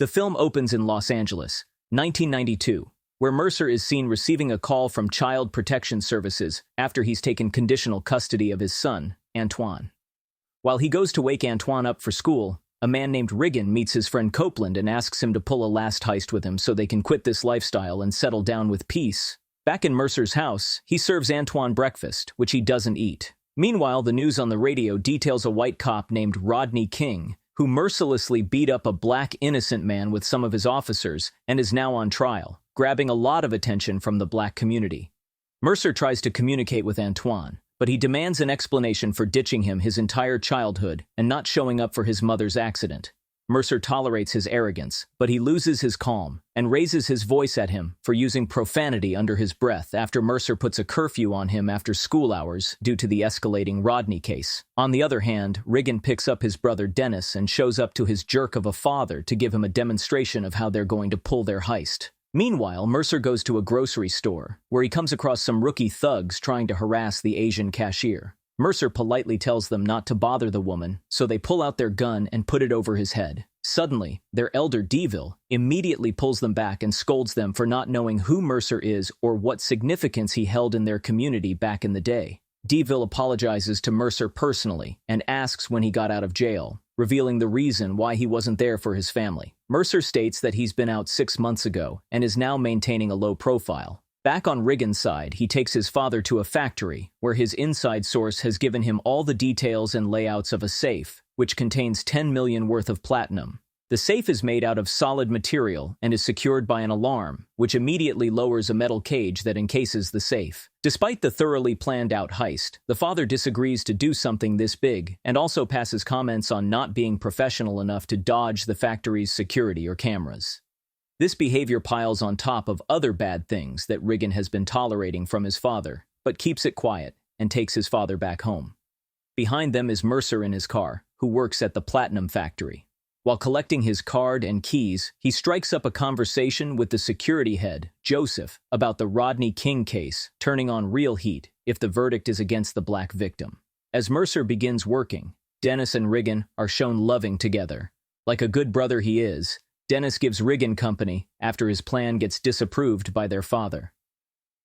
The film opens in Los Angeles, 1992, where Mercer is seen receiving a call from Child Protection Services after he's taken conditional custody of his son, Antoine. While he goes to wake Antoine up for school, a man named Riggin meets his friend Copeland and asks him to pull a last heist with him so they can quit this lifestyle and settle down with peace. Back in Mercer's house, he serves Antoine breakfast, which he doesn't eat. Meanwhile, the news on the radio details a white cop named Rodney King, who mercilessly beat up a black innocent man with some of his officers and is now on trial, grabbing a lot of attention from the black community. Mercer tries to communicate with Antoine, but he demands an explanation for ditching him his entire childhood and not showing up for his mother's accident. Mercer tolerates his arrogance, but he loses his calm and raises his voice at him for using profanity under his breath after Mercer puts a curfew on him after school hours due to the escalating Rodney case. On the other hand, Riggin picks up his brother Dennis and shows up to his jerk of a father to give him a demonstration of how they're going to pull their heist. Meanwhile, Mercer goes to a grocery store, where he comes across some rookie thugs trying to harass the Asian cashier. Mercer politely tells them not to bother the woman, so they pull out their gun and put it over his head. Suddenly, their elder Deville immediately pulls them back and scolds them for not knowing who Mercer is or what significance he held in their community back in the day. Deville apologizes to Mercer personally and asks when he got out of jail, revealing the reason why he wasn't there for his family. Mercer states that he's been out 6 months ago and is now maintaining a low profile. Back on Riggin's side, he takes his father to a factory, where his inside source has given him all the details and layouts of a safe, which contains $10 million worth of platinum. The safe is made out of solid material and is secured by an alarm, which immediately lowers a metal cage that encases the safe. Despite the thoroughly planned-out heist, the father disagrees to do something this big and also passes comments on not being professional enough to dodge the factory's security or cameras. This behavior piles on top of other bad things that Riggin has been tolerating from his father, but keeps it quiet and takes his father back home. Behind them is Mercer in his car, who works at the platinum factory. While collecting his card and keys, he strikes up a conversation with the security head, Joseph, about the Rodney King case, turning on real heat if the verdict is against the black victim. As Mercer begins working, Dennis and Riggin are shown loving together. Like a good brother he is, Dennis gives Riggin company after his plan gets disapproved by their father.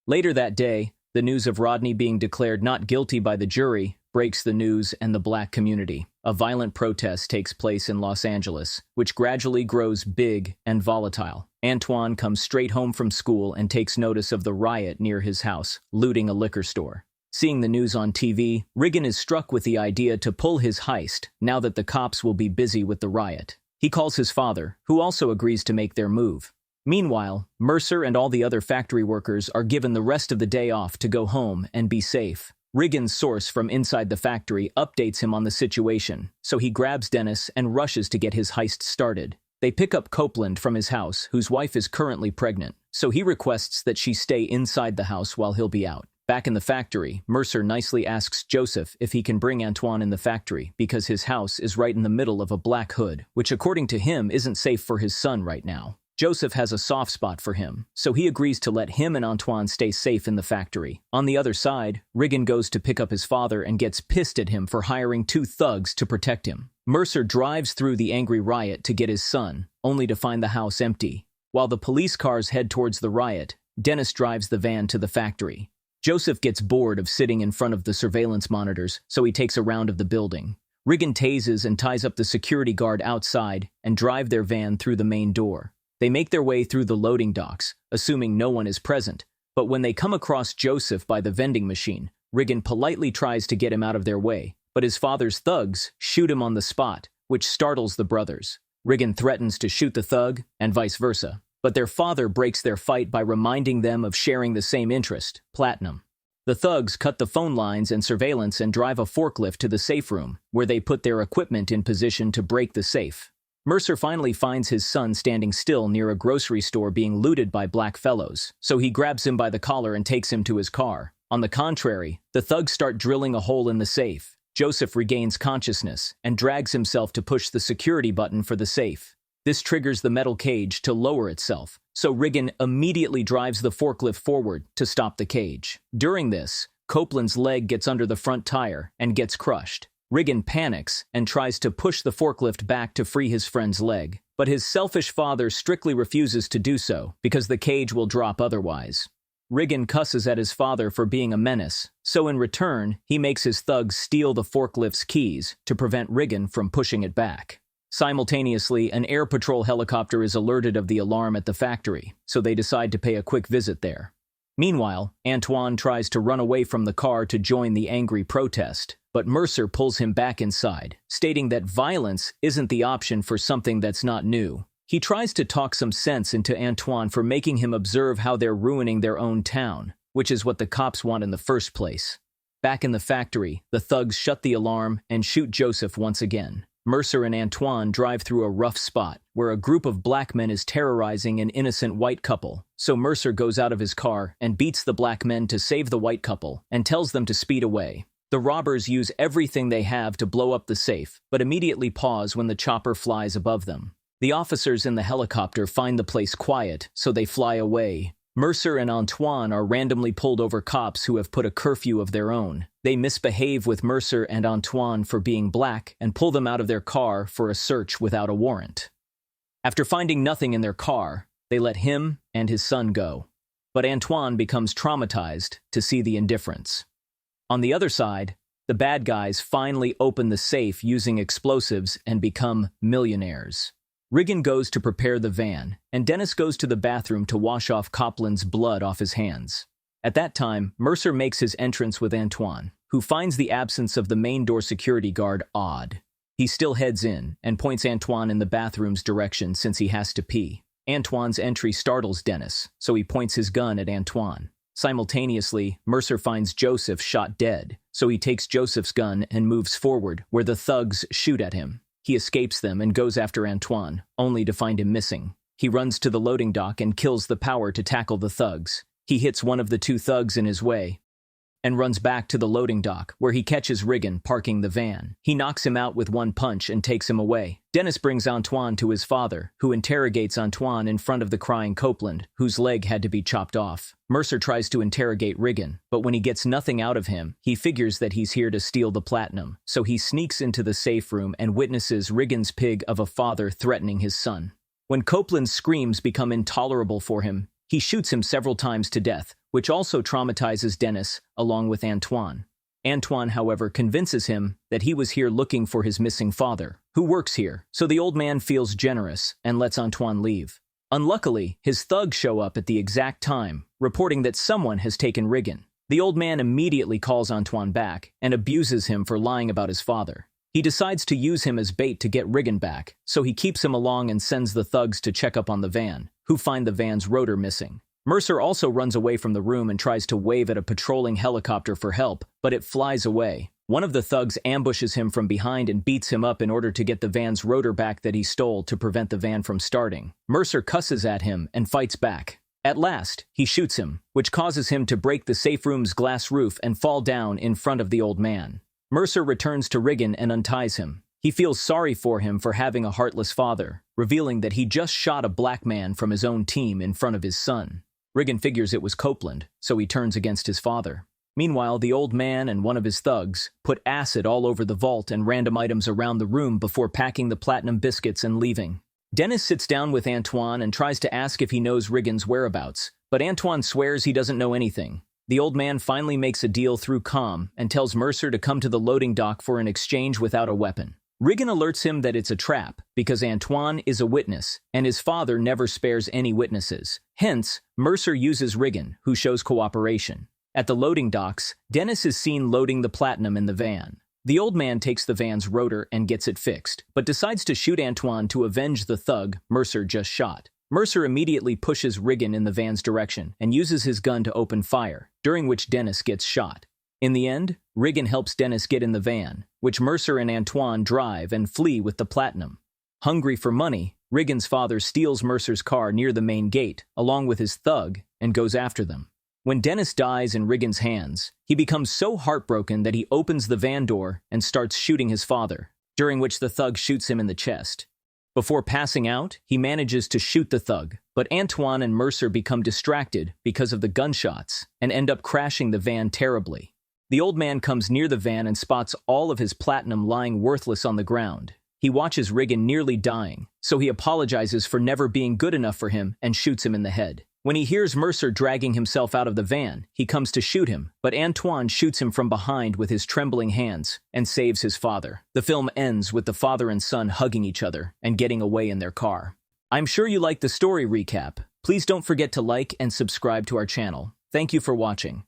Later that day, the news of Rodney being declared not guilty by the jury breaks the news and the black community. A violent protest takes place in Los Angeles, which gradually grows big and volatile. Antoine comes straight home from school and takes notice of the riot near his house, looting a liquor store. Seeing the news on TV, Riggin is struck with the idea to pull his heist now that the cops will be busy with the riot. He calls his father, who also agrees to make their move. Meanwhile, Mercer and all the other factory workers are given the rest of the day off to go home and be safe. Riggin's source from inside the factory updates him on the situation, so he grabs Dennis and rushes to get his heist started. They pick up Copeland from his house, whose wife is currently pregnant, so he requests that she stay inside the house while he'll be out. Back in the factory, Mercer nicely asks Joseph if he can bring Antoine in the factory because his house is right in the middle of a black hood, which according to him isn't safe for his son right now. Joseph has a soft spot for him, so he agrees to let him and Antoine stay safe in the factory. On the other side, Riggin goes to pick up his father and gets pissed at him for hiring 2 thugs to protect him. Mercer drives through the angry riot to get his son, only to find the house empty. While the police cars head towards the riot, Dennis drives the van to the factory. Joseph gets bored of sitting in front of the surveillance monitors, so he takes a round of the building. Riggin tases and ties up the security guard outside and drive their van through the main door. They make their way through the loading docks, assuming no one is present, but when they come across Joseph by the vending machine, Riggin politely tries to get him out of their way, but his father's thugs shoot him on the spot, which startles the brothers. Riggin threatens to shoot the thug, and vice versa. But their father breaks their fight by reminding them of sharing the same interest, platinum. The thugs cut the phone lines and surveillance and drive a forklift to the safe room, where they put their equipment in position to break the safe. Mercer finally finds his son standing still near a grocery store being looted by black fellows, so he grabs him by the collar and takes him to his car. On the contrary, the thugs start drilling a hole in the safe. Joseph regains consciousness and drags himself to push the security button for the safe. This triggers the metal cage to lower itself, so Riggin immediately drives the forklift forward to stop the cage. During this, Copeland's leg gets under the front tire and gets crushed. Riggin panics and tries to push the forklift back to free his friend's leg, But his selfish father strictly refuses to do so because the cage will drop otherwise. Riggin cusses at his father for being a menace, so in return, he makes his thugs steal the forklift's keys to prevent Riggin from pushing it back. Simultaneously, an air patrol helicopter is alerted of the alarm at the factory, so they decide to pay a quick visit there. Meanwhile, Antoine tries to run away from the car to join the angry protest, but Mercer pulls him back inside, stating that violence isn't the option for something that's not new. He tries to talk some sense into Antoine for making him observe how they're ruining their own town, which is what the cops want in the first place. Back in the factory, the thugs shut the alarm and shoot Joseph once again. Mercer and Antoine drive through a rough spot where a group of black men is terrorizing an innocent white couple, so Mercer goes out of his car and beats the black men to save the white couple and tells them to speed away. The robbers use everything they have to blow up the safe, but immediately pause when the chopper flies above them. The officers in the helicopter find the place quiet, so they fly away. Mercer and Antoine are randomly pulled over cops who have put a curfew of their own. They misbehave with Mercer and Antoine for being black and pull them out of their car for a search without a warrant. After finding nothing in their car, they let him and his son go. But Antoine becomes traumatized to see the indifference. On the other side, the bad guys finally open the safe using explosives and become millionaires. Riggin goes to prepare the van, and Dennis goes to the bathroom to wash off Copland's blood off his hands. At that time, Mercer makes his entrance with Antoine, who finds the absence of the main door security guard odd. He still heads in and points Antoine in the bathroom's direction since he has to pee. Antoine's entry startles Dennis, so he points his gun at Antoine. Simultaneously, Mercer finds Joseph shot dead, so he takes Joseph's gun and moves forward, where the thugs shoot at him. He escapes them and goes after Antoine, only to find him missing. He runs to the loading dock and kills the power to tackle the thugs. He hits one of the two thugs in his way and runs back to the loading dock, where he catches Riggin parking the van. He knocks him out with one punch and takes him away. Dennis brings Antoine to his father, who interrogates Antoine in front of the crying Copeland, whose leg had to be chopped off. Mercer tries to interrogate Riggin, but when he gets nothing out of him, he figures that he's here to steal the platinum, so he sneaks into the safe room and witnesses Riggin's pig of a father threatening his son. When Copeland's screams become intolerable for him, he shoots him several times to death, which also traumatizes Dennis, along with Antoine. Antoine, however, convinces him that he was here looking for his missing father, who works here, so the old man feels generous and lets Antoine leave. Unluckily, his thugs show up at the exact time, reporting that someone has taken Riggin. The old man immediately calls Antoine back and abuses him for lying about his father. He decides to use him as bait to get Riggin back, so he keeps him along and sends the thugs to check up on the van, who find the van's rotor missing. Mercer also runs away from the room and tries to wave at a patrolling helicopter for help, but it flies away. One of the thugs ambushes him from behind and beats him up in order to get the van's rotor back that he stole to prevent the van from starting. Mercer cusses at him and fights back. At last, he shoots him, which causes him to break the safe room's glass roof and fall down in front of the old man. Mercer returns to Riggin and unties him. He feels sorry for him for having a heartless father, revealing that he just shot a black man from his own team in front of his son. Riggin figures it was Copeland, so he turns against his father. Meanwhile, the old man and one of his thugs put acid all over the vault and random items around the room before packing the platinum biscuits and leaving. Dennis sits down with Antoine and tries to ask if he knows Riggin's whereabouts, but Antoine swears he doesn't know anything. The old man finally makes a deal through comm and tells Mercer to come to the loading dock for an exchange without a weapon. Riggin alerts him that it's a trap because Antoine is a witness and his father never spares any witnesses. Hence, Mercer uses Riggin, who shows cooperation. At the loading docks, Dennis is seen loading the platinum in the van. The old man takes the van's rotor and gets it fixed, but decides to shoot Antoine to avenge the thug Mercer just shot. Mercer immediately pushes Riggin in the van's direction and uses his gun to open fire, during which Dennis gets shot. In the end, Riggin helps Dennis get in the van, which Mercer and Antoine drive and flee with the platinum. Hungry for money, Riggin's father steals Mercer's car near the main gate, along with his thug, and goes after them. When Dennis dies in Riggin's hands, he becomes so heartbroken that he opens the van door and starts shooting his father, during which the thug shoots him in the chest. Before passing out, he manages to shoot the thug, but Antoine and Mercer become distracted because of the gunshots and end up crashing the van terribly. The old man comes near the van and spots all of his platinum lying worthless on the ground. He watches Riggin nearly dying, so he apologizes for never being good enough for him and shoots him in the head. When he hears Mercer dragging himself out of the van, he comes to shoot him, but Antoine shoots him from behind with his trembling hands and saves his father. The film ends with the father and son hugging each other and getting away in their car. I'm sure you liked the story recap. Please don't forget to like and subscribe to our channel. Thank you for watching.